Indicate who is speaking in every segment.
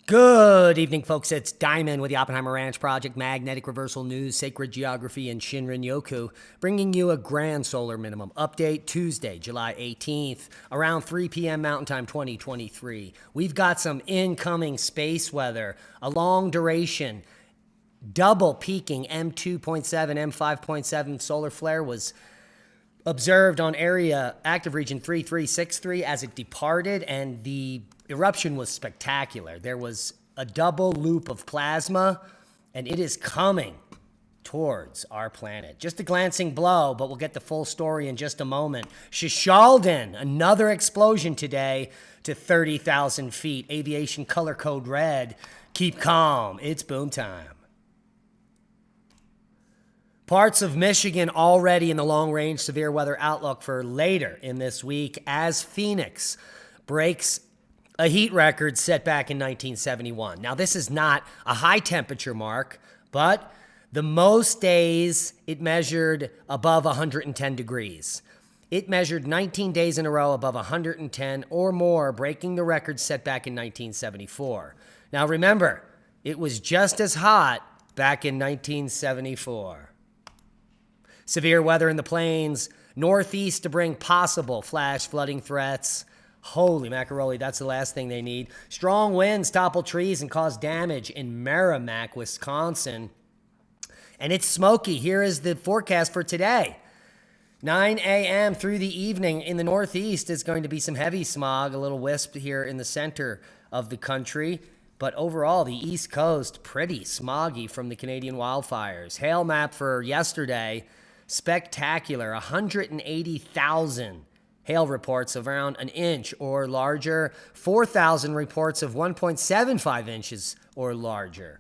Speaker 1: Good evening, folks. It's Diamond with the Oppenheimer Ranch Project, Magnetic Reversal News, Sacred Geography, and Shinrin Yoku, bringing you a grand solar minimum update Tuesday, July 18th, around 3 p.m. Mountain Time 2023. We've got some incoming space weather, a long duration, double peaking M2.7, M5.7 solar flare was observed on area active region 3363 as it departed, and the eruption was spectacular. There was a double loop of plasma, and it is coming towards our planet. Just a glancing blow, but we'll get the full story in just a moment. Shishaldin, another explosion today to 30,000 feet. Aviation color code red. Keep calm. It's boom time. Parts of Michigan already in the long-range severe weather outlook for later in this week as Phoenix breaks a heat record set back in 1971. Now, this is not a high temperature mark, but the most days it measured above 110 degrees. It measured 19 days in a row above 110 or more, breaking the record set back in 1974. Now, remember, it was just as hot back in 1974. Severe weather in the plains, northeast to bring possible flash flooding threats. Holy macaroni, that's the last thing they need. Strong winds topple trees and cause damage in Merrimack, Wisconsin. And it's smoky. Here is the forecast for today. 9 a.m. through the evening in the northeast is going to be some heavy smog, a little wisp here in the center of the country. But overall, the East Coast, pretty smoggy from the Canadian wildfires. Hail map for yesterday, spectacular, 180,000 hail reports of around an inch or larger, 4,000 reports of 1.75 inches or larger.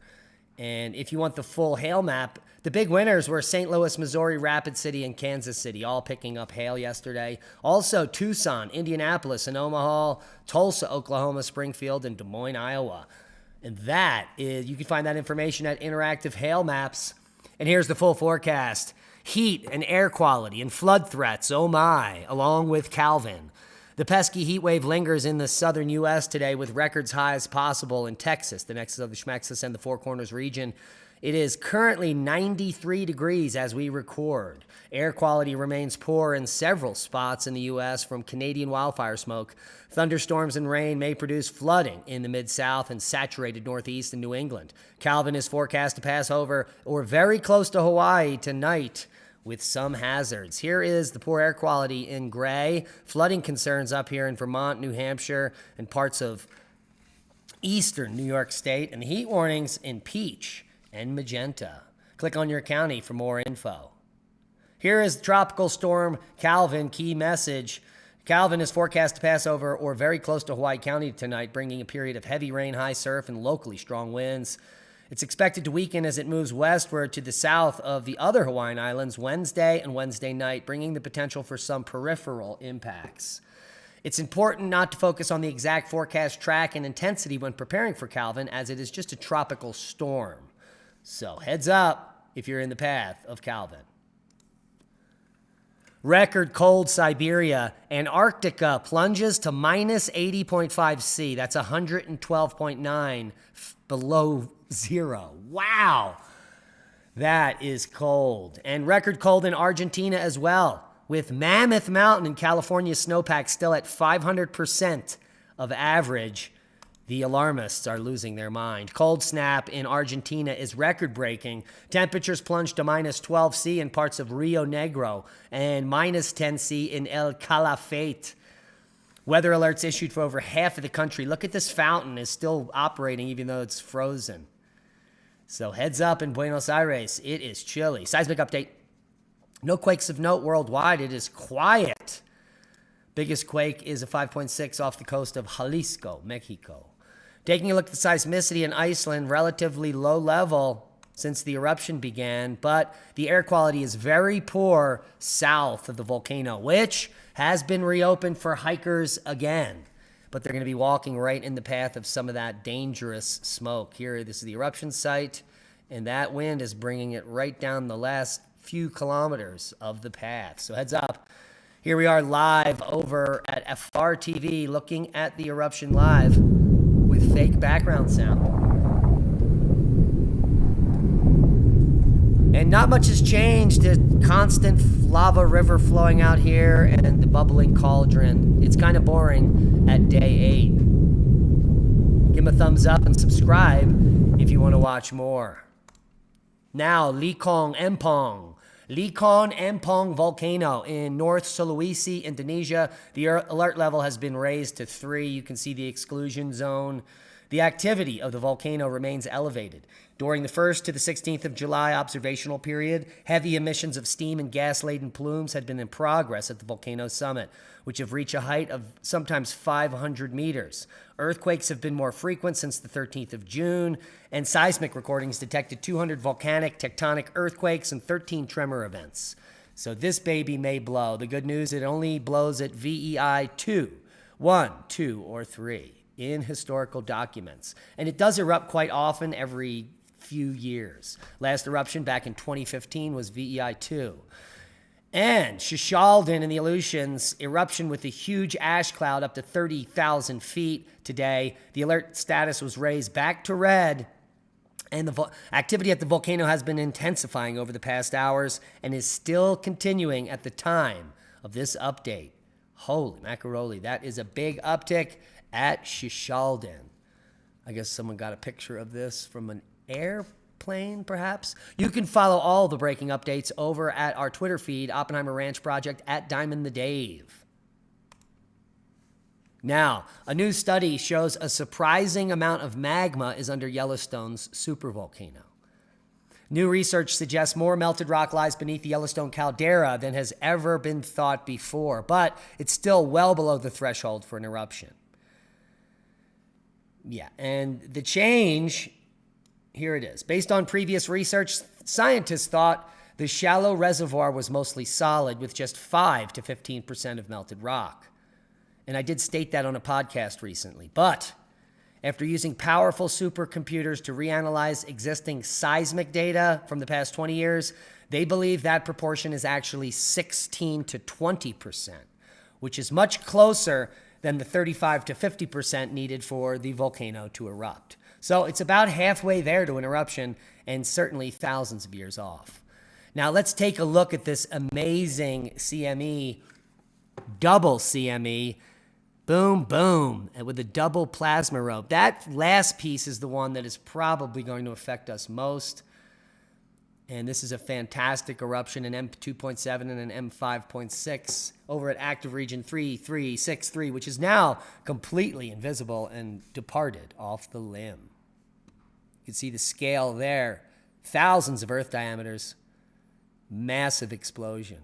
Speaker 1: And if you want the full hail map, the big winners were St. Louis, Missouri, Rapid City, and Kansas City, all picking up hail yesterday. Also, Tucson, Indianapolis, and Omaha, Tulsa, Oklahoma, Springfield, and Des Moines, Iowa. And that is, you can find that information at Interactive Hail Maps. And here's the full forecast. Heat and air quality and flood threats, oh my, along with Calvin. The pesky heat wave lingers in the southern U.S. today with records high as possible in Texas, the nexus of the Schmexis and the Four Corners region. It is currently 93 degrees as we record. Air quality remains poor in several spots in the U.S. from Canadian wildfire smoke. Thunderstorms and rain may produce flooding in the Mid-South and saturated Northeast and New England. Calvin is forecast to pass over or very close to Hawaii tonight with some hazards. Here is the poor air quality in gray. Flooding concerns up here in Vermont, New Hampshire, and parts of eastern New York State, and the heat warnings in peach and magenta. Click on your county for more info. Here is Tropical Storm Calvin, key message. Calvin is forecast to pass over or very close to Hawaii County tonight, bringing a period of heavy rain, high surf, and locally strong winds. It's expected to weaken as it moves westward to the south of the other Hawaiian Islands Wednesday and Wednesday night, bringing the potential for some peripheral impacts. It's important not to focus on the exact forecast track and intensity when preparing for Calvin, as it is just a tropical storm. So heads up if you're in the path of Calvin. Record cold Siberia. Antarctica plunges to minus 80.5 C. That's 112.9 below zero. Wow. That is cold. And record cold in Argentina as well, with Mammoth Mountain in California snowpack still at 500% of average. The alarmists are losing their mind. Cold snap in Argentina is record-breaking. Temperatures plunge to minus 12 C in parts of Rio Negro and minus 10 C in El Calafate. Weather alerts issued for over half of the country. Look at this fountain. It's still operating even though it's frozen. So heads up in Buenos Aires. It is chilly. Seismic update. No quakes of note worldwide. It is quiet. Biggest quake is a 5.6 off the coast of Jalisco, Mexico. Taking a look at the seismicity in Iceland, relatively low level since the eruption began, but the air quality is very poor south of the volcano, which has been reopened for hikers again. But they're going to be walking right in the path of some of that dangerous smoke. Here, this is the eruption site, and that wind is bringing it right down the last few kilometers of the path. So heads up. Here we are live over at FR TV looking at the eruption live with fake the background sound. And not much has changed. The constant lava river flowing out here and the bubbling cauldron. It's kind of boring at day 8. Give him a thumbs up and subscribe if you want to watch more. Now, Licong Empong. Licong Empong volcano in North Sulawesi, Indonesia. The alert level has been raised to 3. You can see the exclusion zone. The activity of the volcano remains elevated. During the 1st to the 16th of July observational period, heavy emissions of steam and gas-laden plumes had been in progress at the volcano summit, which have reached a height of sometimes 500 meters. Earthquakes have been more frequent since the 13th of June, and seismic recordings detected 200 volcanic tectonic earthquakes and 13 tremor events. So this baby may blow. The good news, it only blows at VEI 2, 1, 2, or 3 in historical documents. And it does erupt quite often every few years. Last eruption back in 2015 was VEI 2. And Shishalden in the Aleutians, eruption with a huge ash cloud up to 30,000 feet today. The alert status was raised back to red, and the activity at the volcano has been intensifying over the past hours and is still continuing at the time of this update. Holy macaroni, that is a big uptick at Shishalden. I guess someone got a picture of this from an airplane, perhaps. You can follow all the breaking updates over at our Twitter feed, Oppenheimer Ranch Project, at Diamond the Dave. Now, a new study shows a surprising amount of magma is under Yellowstone's supervolcano. New research suggests more melted rock lies beneath the Yellowstone caldera than has ever been thought before, but it's still well below the threshold for an eruption. Yeah, and the change, here it is. Based on previous research, scientists thought the shallow reservoir was mostly solid with just 5 to 15% of melted rock. And I did state that on a podcast recently. But after using powerful supercomputers to reanalyze existing seismic data from the past 20 years, they believe that proportion is actually 16 to 20%, which is much closer than the 35 to 50% needed for the volcano to erupt. So it's about halfway there to an eruption and certainly thousands of years off. Now let's take a look at this amazing CME, double CME, boom, boom, and with a double plasma robe. That last piece is the one that is probably going to affect us most. And this is a fantastic eruption, an M2.7 and an M5.6 over at active region 3363, which is now completely invisible and departed off the limb. You can see the scale there, thousands of Earth diameters, massive explosion.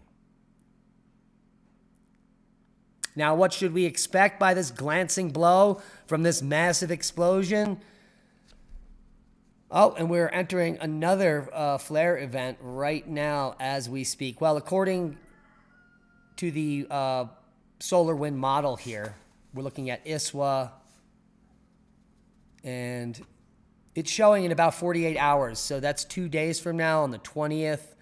Speaker 1: Now, what should we expect by this glancing blow from this massive explosion? Oh, and we're entering another flare event right now as we speak. Well, according to the solar wind model here, we're looking at ISWA, and it's showing in about 48 hours. So that's 2 days from now on the 20th.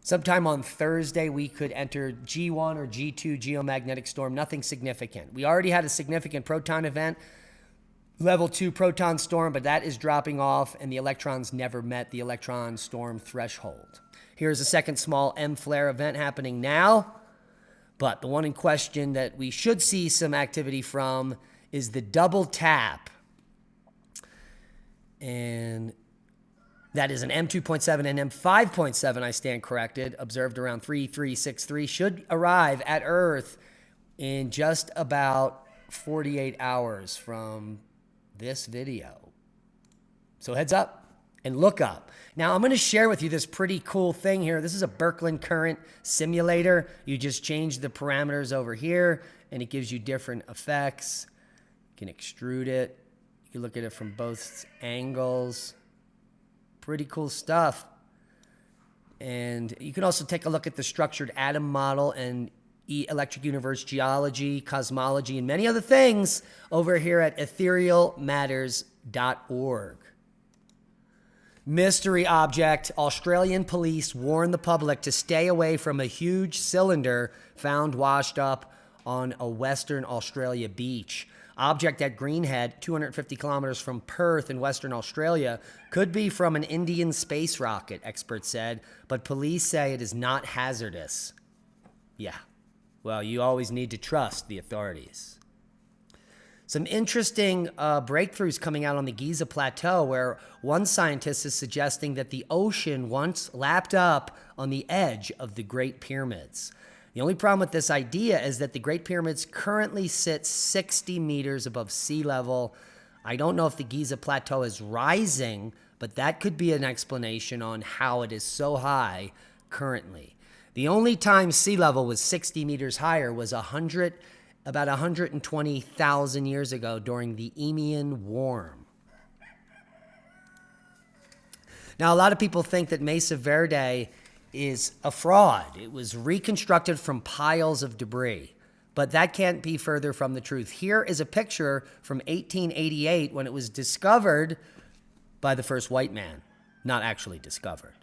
Speaker 1: Sometime on Thursday, we could enter G1 or G2 geomagnetic storm, nothing significant. We already had a significant proton event, level 2 proton storm, but that is dropping off, and the electrons never met the electron storm threshold. Here's a second small M flare event happening now, but the one in question that we should see some activity from is the double tap. And that is an M2.7 and M5.7, I stand corrected, observed around 3363, should arrive at Earth in just about 48 hours from this video. So heads up and look up. Now I'm going to share with you this pretty cool thing here. This is a Birkeland current simulator. You just change the parameters over here and it gives you different effects. You can extrude it. You can look at it from both angles. Pretty cool stuff. And you can also take a look at the structured atom model and electric universe geology, cosmology, and many other things over here at etherealmatters.org. Mystery object. Australian police warn the public to stay away from a huge cylinder found washed up on a Western Australia beach. object at Greenhead, 250 kilometers from Perth in Western Australia, could be from an Indian space rocket, experts said, but police say it is not hazardous. Yeah, well, you always need to trust the authorities. Some interesting breakthroughs coming out on the Giza Plateau, where one scientist is suggesting that the ocean once lapped up on the edge of the Great Pyramids. The only problem with this idea is that the Great Pyramids currently sit 60 meters above sea level. I don't know if the Giza Plateau is rising, but that could be an explanation on how it is so high currently. The only time sea level was 60 meters higher was about 120,000 years ago during the Eemian Warm. Now, a lot of people think that Mesa Verde is a fraud. It was reconstructed from piles of debris, but that can't be further from the truth. Here is a picture from 1888 when it was discovered by the first white man, not actually discovered.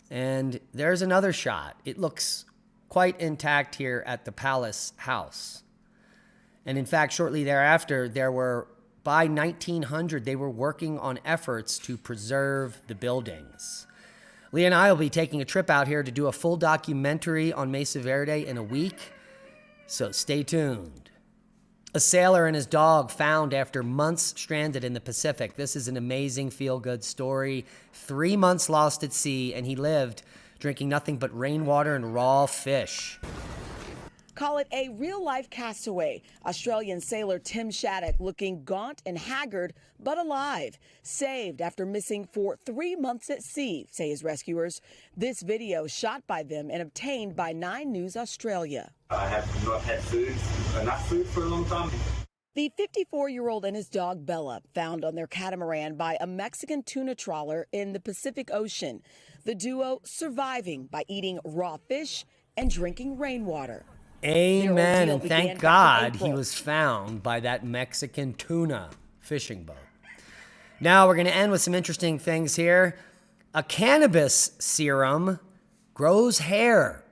Speaker 1: And there's another shot. It looks quite intact here at the Palace House. And in fact, shortly thereafter, by 1900, they were working on efforts to preserve the buildings. Leah and I will be taking a trip out here to do a full documentary on Mesa Verde in a week, so stay tuned. A sailor and his dog found after months stranded in the Pacific. This is an amazing feel-good story. 3 months lost at sea, and he lived drinking nothing but rainwater and raw fish.
Speaker 2: Call it a real-life castaway. Australian sailor Tim Shattuck looking gaunt and haggard, but alive. Saved after missing for 3 months at sea, say his rescuers. This video shot by them and obtained by 9 News Australia.
Speaker 3: I have not had enough food for a long time.
Speaker 2: The 54-year-old and his dog Bella found on their catamaran by a Mexican tuna trawler in the Pacific Ocean. The duo surviving by eating raw fish and drinking rainwater.
Speaker 1: Amen, and thank God he was found by that Mexican tuna fishing boat. Now we're going to end with some interesting things here. A cannabis serum grows hair.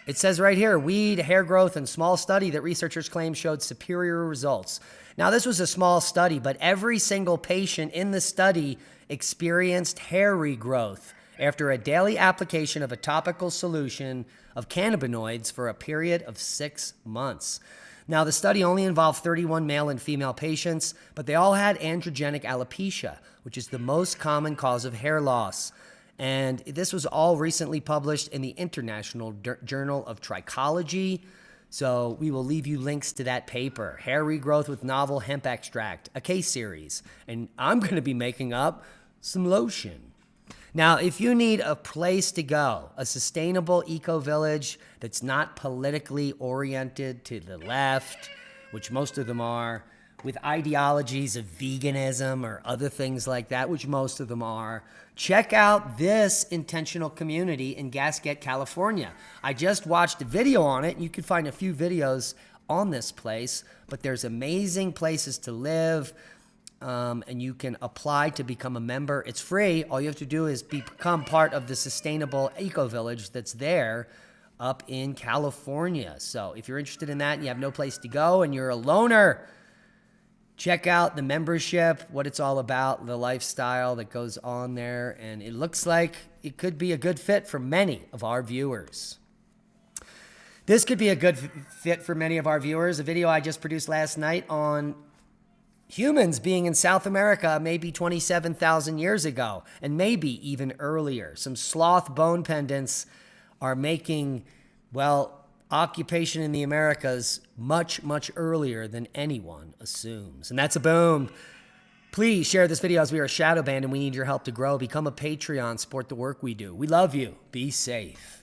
Speaker 1: It says right here, weed, hair growth, and small study that researchers claim showed superior results. Now this was a small study, but every single patient in the study experienced hair regrowth after a daily application of a topical solution of cannabinoids for a period of 6 months. Now, the study only involved 31 male and female patients, but they all had androgenic alopecia, which is the most common cause of hair loss. And this was all recently published in the International Journal of Trichology. So we will leave you links to that paper, Hair Regrowth with Novel Hemp Extract, a case series. And I'm going to be making up some lotion. Now, if you need a place to go, a sustainable eco-village that's not politically oriented to the left, which most of them are, with ideologies of veganism or other things like that, which most of them are, check out this intentional community in Gasquet, California. I just watched a video on it, and you can find a few videos on this place, but there's amazing places to live. And you can apply to become a member. It's free. All you have to do is become part of the sustainable eco-village that's there up in California. So if you're interested in that and you have no place to go and you're a loner, check out the membership, what it's all about, the lifestyle that goes on there. And it looks like it could be a good fit for many of our viewers. This could be a good fit for many of our viewers. A video I just produced last night on humans being in South America maybe 27,000 years ago, and maybe even earlier. Some sloth bone pendants are making, well, occupation in the Americas much, much earlier than anyone assumes. And that's a boom. Please share this video as we are a shadow band and we need your help to grow. Become a Patreon, support the work we do. We love you. Be safe.